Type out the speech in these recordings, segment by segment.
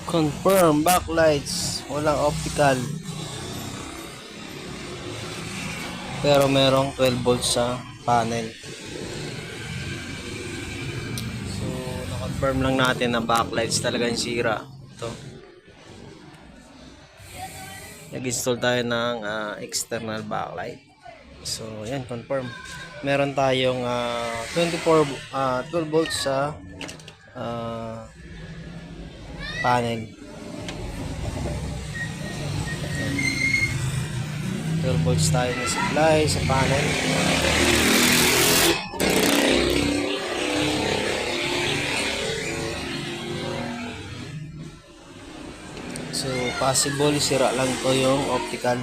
Confirm backlights, walang optical. Pero merong 12 volts sa panel. So, na-confirm lang natin na backlights talaga yung sira. Ito. Nag-install tayo ng external backlight. So, yan, confirm. Meron tayong 12 volts sa panel. 12 volts tayo na supply sa panel. So, possible sira lang to yung optical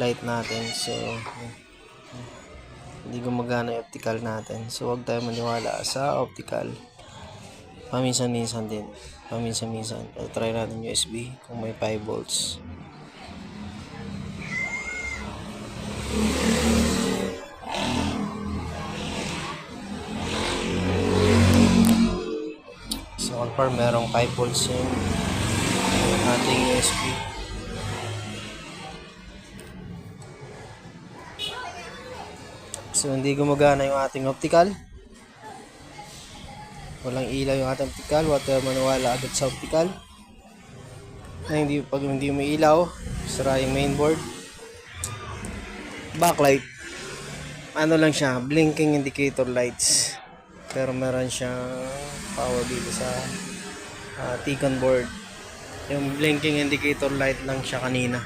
light natin. So, hindi gumagana yung optical natin. So, huwag tayo maniwala sa optical. Paminsan-minsan din. Paminsan-minsan. Try natin USB kung may 5 volts. So, confirm merong 5 volts yung ating USB. So, hindi gumagana yung ating optical. Walang ilaw yung ating optical. Huwag tayo maniwala agad sa optical. Na pag hindi may ilaw, sira yung mainboard. Backlight. Ano lang siya, blinking indicator lights. Pero meron siyang power dito sa T-con board. Yung blinking indicator light lang siya kanina.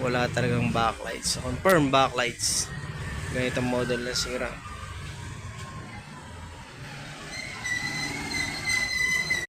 Wala talagang backlights. So, confirm backlights. Ganitong model na sira.